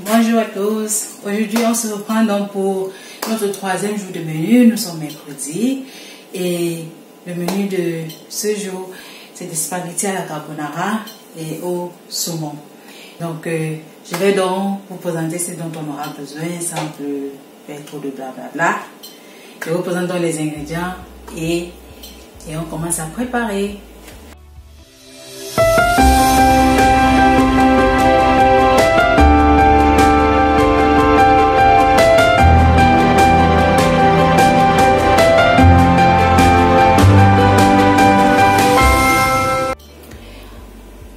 Bonjour à tous. Aujourd'hui, on se reprend donc pour notre troisième jour de menu. Nous sommes mercredi et le menu de ce jour, c'est des spaghettis à la carbonara et au saumon. Donc, je vais donc vous présenter ce dont on aura besoin sans faire trop de blablabla. Je vous présente donc les ingrédients et on commence à préparer.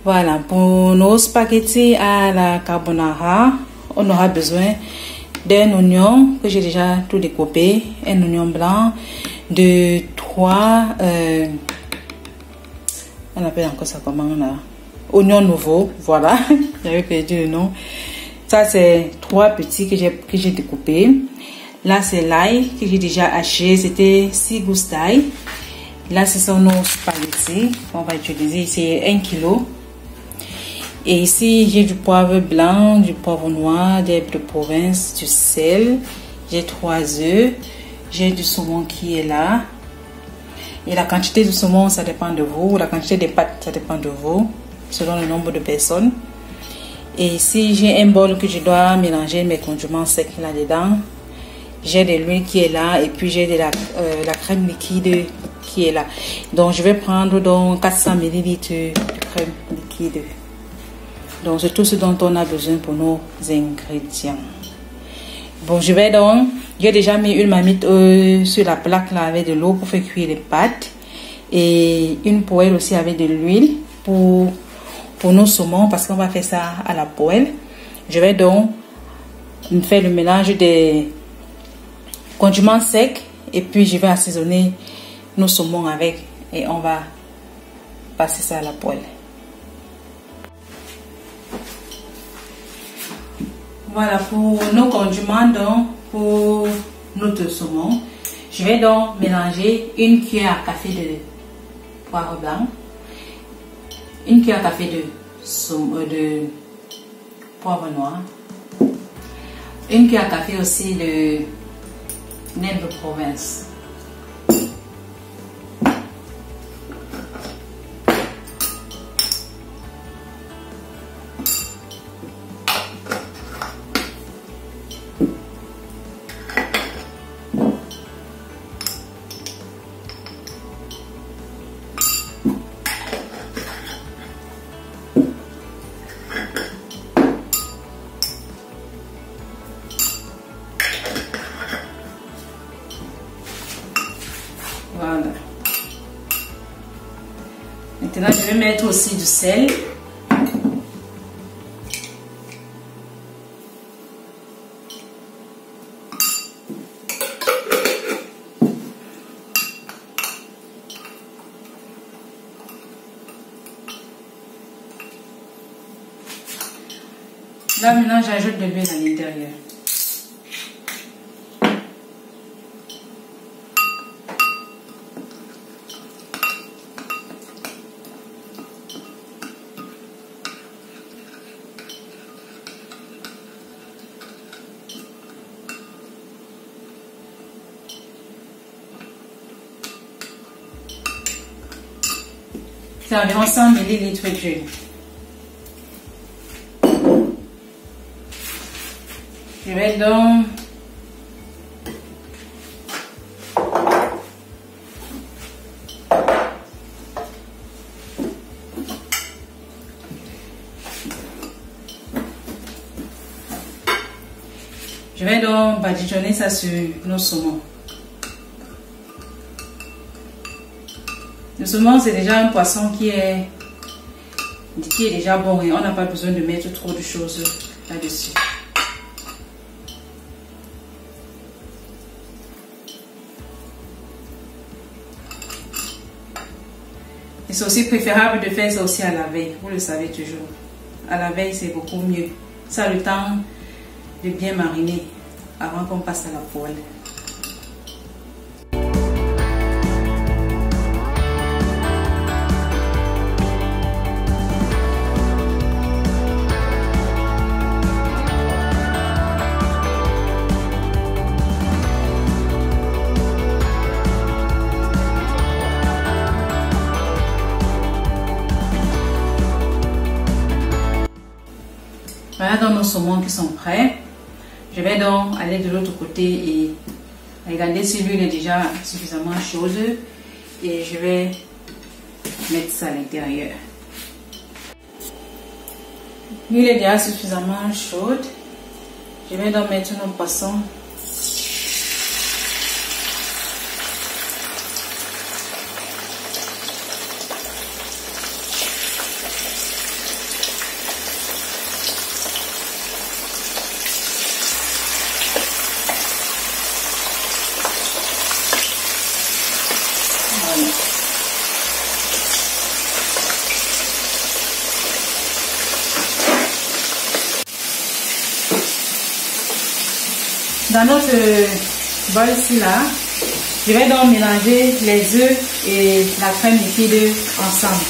Voilà, pour nos spaghettis à la carbonara, on aura besoin d'un oignon que j'ai déjà tout découpé, un oignon blanc, de 3, on appelle encore ça comment là, oignons nouveaux, voilà, j'avais perdu le nom. Ça c'est 3 petits que j'ai découpés. Là c'est l'ail que j'ai déjà haché, c'était 6 gousses d'ail. Là ce sont nos spaghettis qu'on va utiliser, c'est 1 kg. Et ici, j'ai du poivre blanc, du poivre noir, des herbes de province, du sel. J'ai 3 œufs. J'ai du saumon qui est là. Et la quantité du saumon, ça dépend de vous. La quantité des pâtes, ça dépend de vous, selon le nombre de personnes. Et ici, j'ai un bol que je dois mélanger mes condiments secs là-dedans. J'ai de l'huile qui est là. Et puis, j'ai de la crème liquide qui est là. Donc, je vais prendre donc 400 ml de crème liquide. Donc, c'est tout ce dont on a besoin pour nos ingrédients. Bon, j'ai déjà mis une marmite sur la plaque là avec de l'eau pour faire cuire les pâtes. Et une poêle aussi avec de l'huile pour nos saumons parce qu'on va faire ça à la poêle. Je vais donc faire le mélange des condiments secs et puis je vais assaisonner nos saumons avec et on va passer ça à la poêle. Voilà pour nos condiments, donc pour notre saumon, je vais donc mélanger une cuillère à café de poivre blanc, une cuillère à café de poivre noir, une cuillère à café aussi de herbes de province. Voilà. Maintenant, je vais mettre aussi du sel. Là, maintenant, j'ajoute de l'huile à l'intérieur. C'est environ 100 ml d'huile. Je vais donc badigeonner ça sur nos saumons. Le saumon, c'est déjà un poisson qui est déjà bon et on n'a pas besoin de mettre trop de choses là-dessus. Et c'est aussi préférable de faire ça aussi à la veille, vous le savez toujours. À la veille, c'est beaucoup mieux. Ça a le temps de bien mariner avant qu'on passe à la poêle. Voilà donc nos saumons qui sont prêts. Je vais donc aller de l'autre côté et regarder si l'huile est déjà suffisamment chaude. Et je vais mettre ça à l'intérieur. L'huile est déjà suffisamment chaude. Je vais donc mettre nos poissons. Voilà. Dans notre bol-ci là, je vais donc mélanger les œufs et la crème liquide ensemble.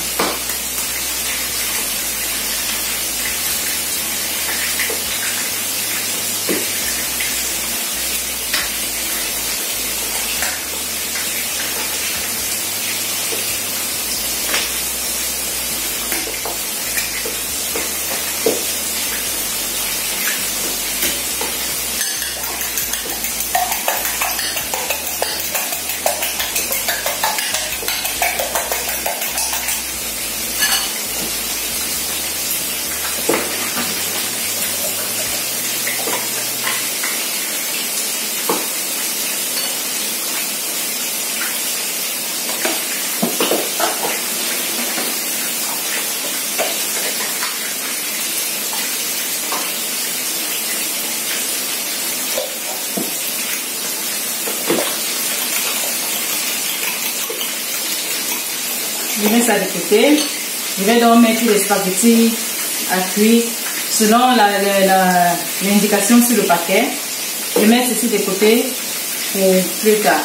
Je mets ça de côté. Je vais donc mettre les spaghettis à cuire selon l'indication sur le paquet. Je mets ceci de côté pour plus tard.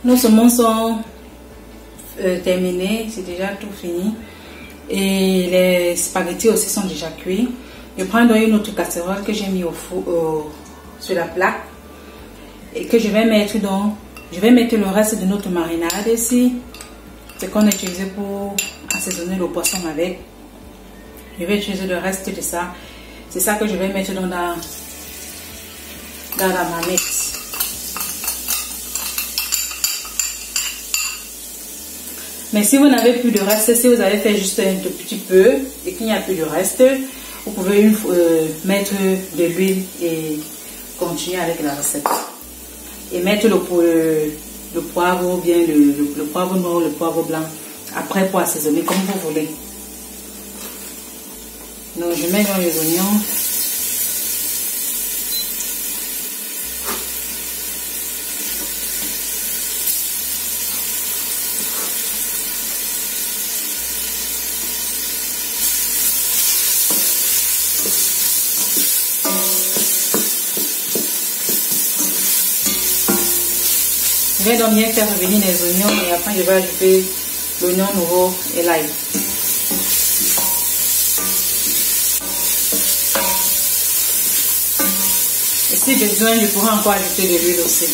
Nos saumons sont terminés, c'est déjà tout fini. Et les spaghettis aussi sont déjà cuits. Je prends donc une autre casserole que j'ai mis au four, sur la plaque. Et que je vais mettre donc, je vais mettre le reste de notre marinade ici. C'est qu'on a utilisé pour assaisonner le poisson avec. Je vais utiliser le reste de ça. C'est ça que je vais mettre dans la marmite. Mais si vous n'avez plus de reste, si vous avez fait juste un tout petit peu et qu'il n'y a plus de reste, vous pouvez mettre de l'huile et continuer avec la recette. Et mettre le poivre ou bien le poivre noir, le poivre blanc après pour assaisonner comme vous voulez. Donc je mets dans les oignons. Je vais donc bien faire revenir les oignons et après je vais ajouter l'oignon nouveau et l'ail. Et si besoin, je pourrai encore ajouter de l'huile aussi.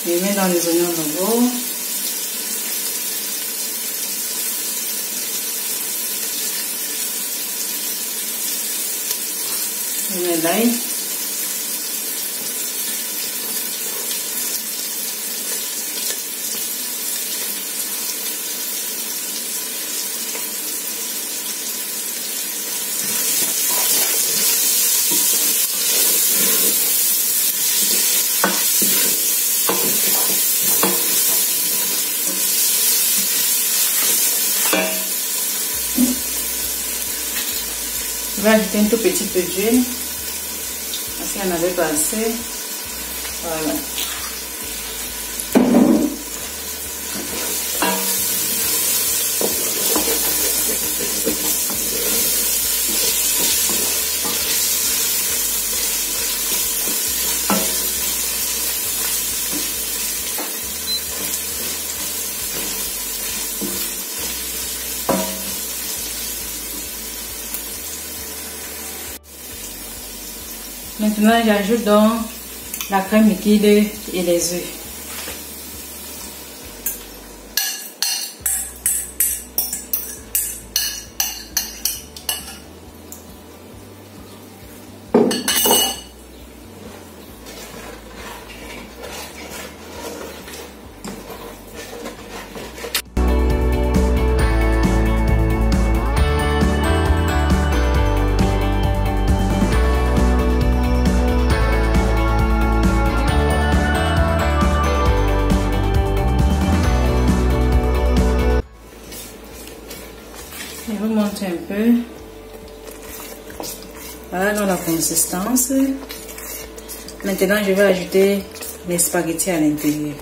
Je mets dans les oignons nouveaux. Je mets l'ail. Je vais ajouter un tout petit peu d'huile. Parce qu'il n'y en avait pas assez. Voilà. Maintenant, j'ajoute donc la crème liquide et les œufs. Je vous montre un peu. Voilà dans la consistance. Maintenant, je vais ajouter les spaghettis à l'intérieur.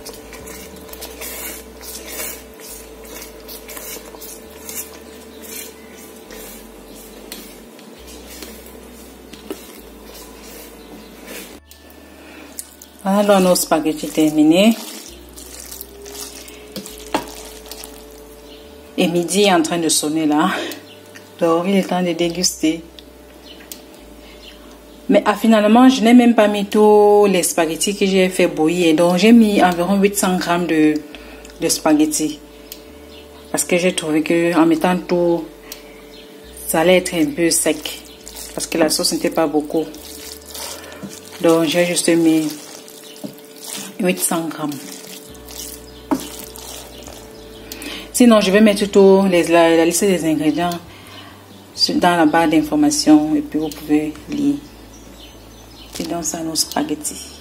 Voilà dans nos spaghettis terminés. Et midi est en train de sonner là. Donc il est temps de déguster. Mais finalement, je n'ai même pas mis tous les spaghettis que j'ai fait bouillir. Donc j'ai mis environ 800 grammes de spaghettis. Parce que j'ai trouvé que en mettant tout, ça allait être un peu sec. Parce que la sauce n'était pas beaucoup. Donc j'ai juste mis 800 grammes. Sinon, je vais mettre tout la liste des ingrédients dans la barre d'informations et puis vous pouvez lire. Et donc ça, nos spaghettis.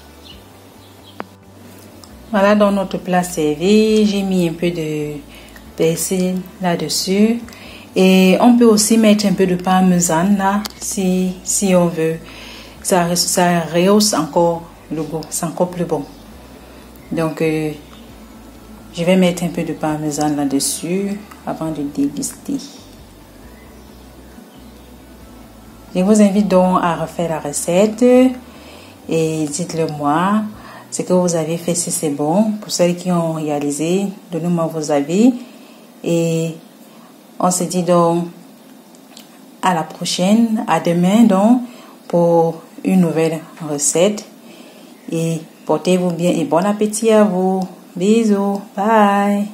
Voilà donc notre plat servi. J'ai mis un peu de persil là-dessus. Et on peut aussi mettre un peu de parmesan là si on veut. Ça rehausse encore le goût. C'est encore plus bon. Donc, je vais mettre un peu de parmesan là-dessus avant de déguster. Je vous invite donc à refaire la recette et dites-le moi ce que vous avez fait, si c'est bon. Pour celles qui ont réalisé, donnez-moi vos avis. Et on se dit donc à la prochaine, à demain donc pour une nouvelle recette. Et portez-vous bien et bon appétit à vous. Bisous, bye.